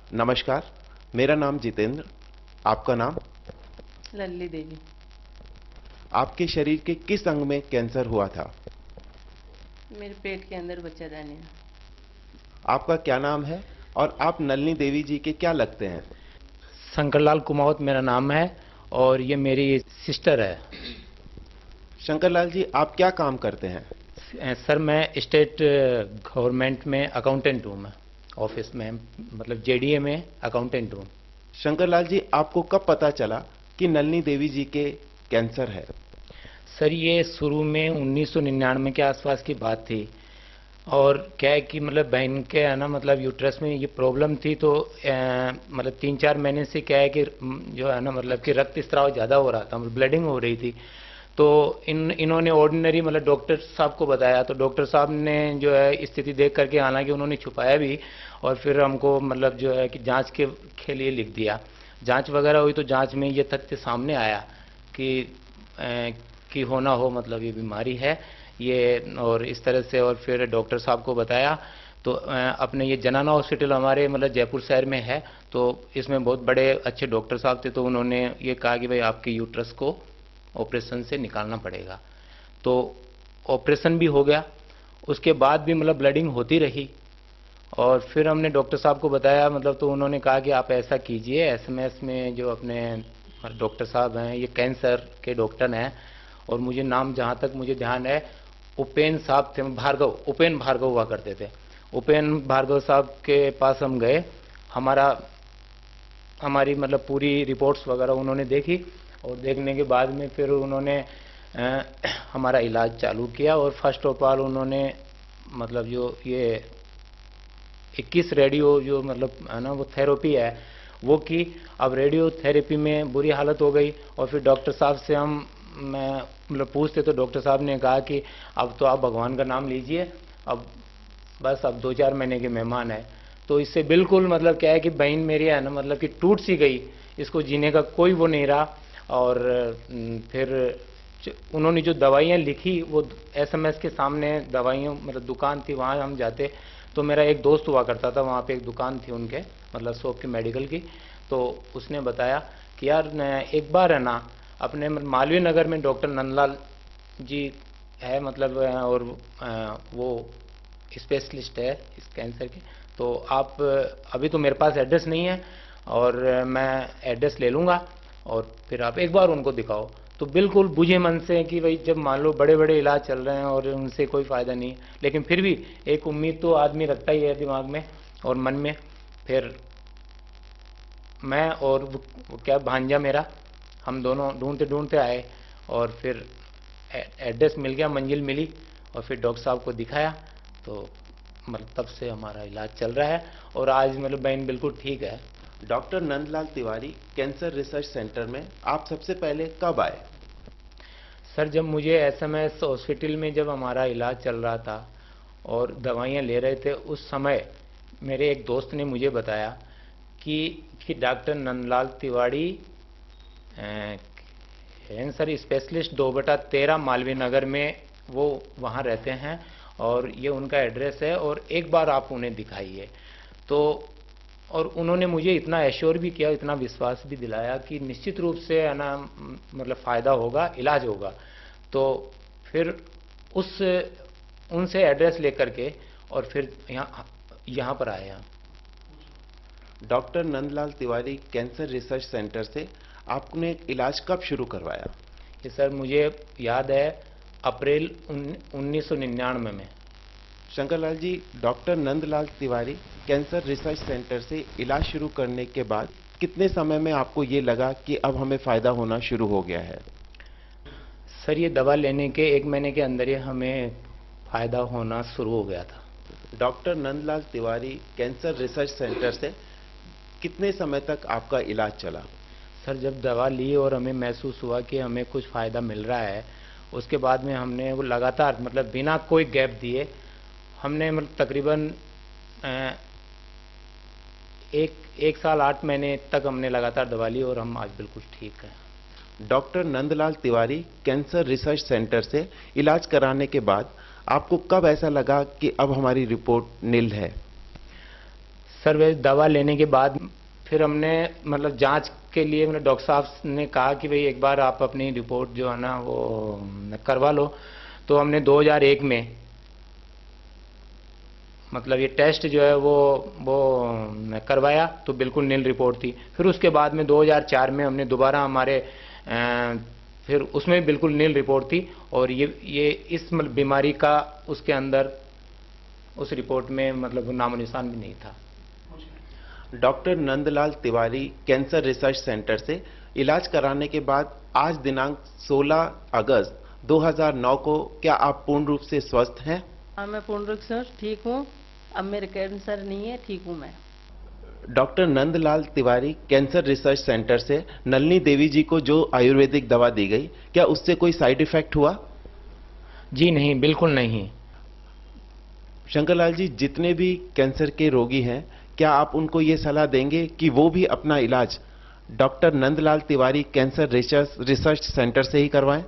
नमस्कार, मेरा नाम जितेंद्र। आपका नाम? लल्ली देवी। आपके शरीर के किस अंग में कैंसर हुआ था? मेरे पेट के अंदर बच्चा दाने। आपका क्या नाम है और आप नलिनी देवी जी के क्या लगते हैं? शंकरलाल कुमावत मेरा नाम है और ये मेरी सिस्टर है। शंकरलाल जी, आप क्या काम करते हैं? सर मैं स्टेट गवर्नमेंट में अकाउंटेंट हूँ। मैं ऑफिस में मतलब जेडीए में अकाउंटेंट हूँ। शंकरलाल जी, आपको कब पता चला कि नलिनी देवी जी के कैंसर है? सर ये शुरू में 1999 के आसपास की बात थी। और क्या है कि मतलब बहन के है ना मतलब यूट्रस में ये प्रॉब्लम थी। तो मतलब 3-4 महीने से क्या है कि जो है ना मतलब कि रक्त स्राव ज़्यादा हो रहा था, मतलब ब्लीडिंग हो रही थी। तो इन्होंने ऑर्डिनरी मतलब डॉक्टर साहब को बताया। तो डॉक्टर साहब ने जो है स्थिति देख करके, हालांकि उन्होंने छुपाया भी, और फिर हमको मतलब जो है कि जांच के लिए लिख दिया। जांच वगैरह हुई तो जांच में ये तथ्य सामने आया कि हो ना हो मतलब ये बीमारी है ये, और इस तरह से। और फिर डॉक्टर साहब को बताया तो अपने ये जनाना हॉस्पिटल हमारे मतलब जयपुर शहर में है। तो इसमें बहुत बड़े अच्छे डॉक्टर साहब थे। तो उन्होंने ये कहा कि भाई आपके यूट्रस को ऑपरेशन से निकालना पड़ेगा। तो ऑपरेशन भी हो गया। उसके बाद भी मतलब ब्लीडिंग होती रही। और फिर हमने डॉक्टर साहब को बताया मतलब, तो उन्होंने कहा कि आप ऐसा कीजिए, एसएमएस में जो अपने डॉक्टर साहब हैं ये कैंसर के डॉक्टर हैं, और मुझे नाम जहाँ तक मुझे ध्यान है उपेन साहब थे, भार्गव, उपेन भार्गव हुआ करते थे। उपेन भार्गव साहब के पास हम गए। हमारी मतलब पूरी रिपोर्ट्स वगैरह उन्होंने देखी, और देखने के बाद में फिर उन्होंने हमारा इलाज चालू किया। और फर्स्ट ऑफ ऑल उन्होंने मतलब जो ये 21 रेडियो जो मतलब है ना वो थेरेपी है वो की। अब रेडियो थेरेपी में बुरी हालत हो गई। और फिर डॉक्टर साहब से मैं मतलब पूछते तो डॉक्टर साहब ने कहा कि अब तो आप भगवान का नाम लीजिए, अब बस अब 2-4 महीने के मेहमान है। तो इससे बिल्कुल मतलब क्या है कि बहन मेरी है ना मतलब कि टूट सी गई, इसको जीने का कोई वो नहीं रहा। और फिर उन्होंने जो दवाइयाँ लिखी वो एसएमएस के सामने दवाइयों मतलब दुकान थी, वहाँ हम जाते। तो मेरा एक दोस्त हुआ करता था, वहाँ पे एक दुकान थी उनके मतलब शॉप की मेडिकल की। तो उसने बताया कि यार एक बार है ना अपने मालवीय नगर में डॉक्टर नंदलाल जी है मतलब, और वो स्पेशलिस्ट है इस कैंसर के। तो आप अभी तो मेरे पास एड्रेस नहीं है, और मैं एड्रेस ले लूँगा, और फिर आप एक बार उनको दिखाओ। तो बिल्कुल बुझे मन से कि भाई जब मान लो बड़े बड़े इलाज चल रहे हैं और उनसे कोई फ़ायदा नहीं, लेकिन फिर भी एक उम्मीद तो आदमी रखता ही है दिमाग में और मन में। फिर मैं और वो क्या भांजा मेरा, हम दोनों ढूंढते ढूंढते आए, और फिर एड्रेस मिल गया, मंजिल मिली, और फिर डॉक्टर साहब को दिखाया। तो मतलब तब से हमारा इलाज चल रहा है, और आज मतलब बहन बिल्कुल ठीक है। Doctor Nandlal Tiwari cancer research centre में आप सबसे पहले कब आए? सर जब मुझे एसएमएस हॉस्पिटल में जब हमारा इलाज चल रहा था और दवाइयाँ ले रहे थे, उस समय मेरे एक दोस्त ने मुझे बताया कि doctor Nandlal Tiwari cancer specialist 2/13 Malviya Nagar में वो वहाँ रहते हैं, और ये उनका एड्रेस है, और एक बार आप उन्हें दिखाइए। तो और उन्होंने मुझे इतना एश्योर भी किया, इतना विश्वास भी दिलाया कि निश्चित रूप से है ना मतलब फ़ायदा होगा, इलाज होगा। तो फिर उस उनसे एड्रेस लेकर के और फिर यहाँ पर आए हम। Doctor Nandlal Tiwari cancer research centre से आपने इलाज कब शुरू करवाया? ये सर मुझे याद है अप्रैल 1999 में। Shankarlal ji, doctor Nandlal Tiwari cancer research centre से इलाज शुरू करने के बाद कितने समय में आपको ये लगा कि अब हमें फायदा होना शुरू हो गया है? सर ये दवा लेने के 1 महीने के अंदर ही हमें फ़ायदा होना शुरू हो गया था। Doctor Nandlal Tiwari cancer research centre से कितने समय तक आपका इलाज चला? सर जब दवा ली और हमें महसूस हुआ कि हमें कुछ फ़ायदा मिल रहा है, उसके बाद में हमने वो लगातार मतलब बिना कोई गैप दिए हमने मतलब तकरीबन एक साल 8 महीने तक हमने लगातार दवा ली, और हम आज बिल्कुल ठीक हैं। Doctor Nandlal Tiwari cancer research centre से इलाज कराने के बाद आपको कब ऐसा लगा कि अब हमारी रिपोर्ट निल है? सर वे दवा लेने के बाद फिर हमने मतलब जांच के लिए मतलब डॉक्टर साहब ने कहा कि भाई एक बार आप अपनी रिपोर्ट जो है ना वो करवा लो। तो हमने 2001 में मतलब ये टेस्ट जो है वो करवाया तो बिल्कुल नील रिपोर्ट थी। फिर उसके बाद में 2004 में हमने दोबारा हमारे फिर उसमें बिल्कुल नील रिपोर्ट थी और ये इस बीमारी का उसके अंदर उस रिपोर्ट में मतलब नामो निशान भी नहीं था। Doctor Nandlal Tiwari cancer research centre से इलाज कराने के बाद आज दिनांक 16 अगस्त 2009 को क्या आप पूर्ण रूप से स्वस्थ हैं? हाँ, मैं पूर्ण रूप से ठीक हूँ। अब मेरे कैंसर नहीं है, ठीक हूँ मैं। Doctor Nandlal Tiwari cancer research centre से नलिनी देवी जी को जो आयुर्वेदिक दवा दी गई, क्या उससे कोई साइड इफेक्ट हुआ? जी नहीं, बिल्कुल नहीं। शंकरलाल जी, जितने भी कैंसर के रोगी हैं, क्या आप उनको ये सलाह देंगे कि वो भी अपना इलाज doctor Nandlal Tiwari cancer research centre से ही करवाएं?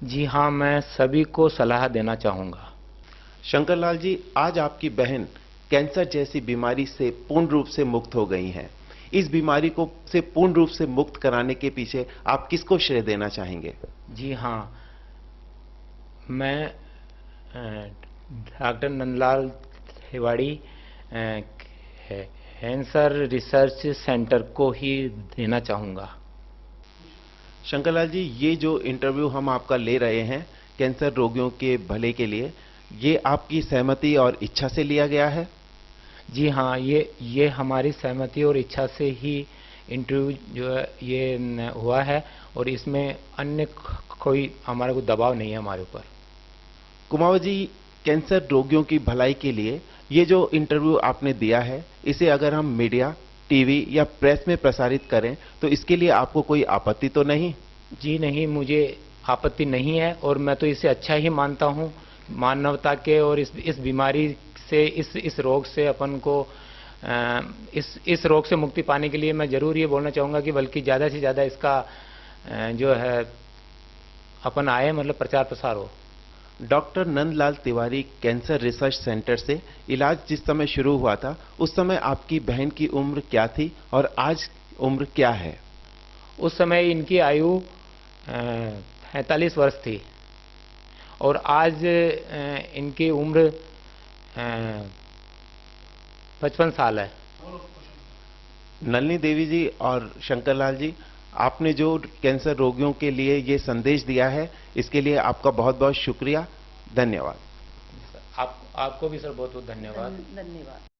जी हाँ, मैं सभी को सलाह देना चाहूँगा। शंकरलाल जी, आज आपकी बहन कैंसर जैसी बीमारी से पूर्ण रूप से मुक्त हो गई हैं। इस बीमारी को से पूर्ण रूप से मुक्त कराने के पीछे आप किसको श्रेय देना चाहेंगे? जी हाँ, मैं doctor Nandlal Tiwari cancer research centre को ही देना चाहूँगा। शंकरलाल जी, ये जो इंटरव्यू हम आपका ले रहे हैं कैंसर रोगियों के भले के लिए, ये आपकी सहमति और इच्छा से लिया गया है? जी हाँ, ये हमारी सहमति और इच्छा से ही इंटरव्यू जो है ये हुआ है और इसमें अन्य कोई हमारा कोई दबाव नहीं है हमारे ऊपर। कुमावत जी, कैंसर रोगियों की भलाई के लिए ये जो इंटरव्यू आपने दिया है, इसे अगर हम मीडिया, टीवी या प्रेस में प्रसारित करें तो इसके लिए आपको कोई आपत्ति तो नहीं? जी नहीं, मुझे आपत्ति नहीं है और मैं तो इसे अच्छा ही मानता हूँ। मानवता के और इस बीमारी से इस रोग से अपन को इस रोग से मुक्ति पाने के लिए मैं जरूर ये बोलना चाहूँगा कि बल्कि ज़्यादा से ज़्यादा इसका जो है अपन आए मतलब प्रचार प्रसार हो। Doctor Nandlal Tiwari cancer research centre से इलाज जिस समय शुरू हुआ था, उस समय आपकी बहन की उम्र क्या थी और आज उम्र क्या है? उस समय इनकी आयु 45 वर्ष थी और आज इनकी उम्र 55 साल है। नलिनी देवी जी और शंकरलाल जी, आपने जो कैंसर रोगियों के लिए ये संदेश दिया है, इसके लिए आपका बहुत बहुत शुक्रिया, धन्यवाद। आपको भी सर बहुत बहुत धन्यवाद। धन्यवाद।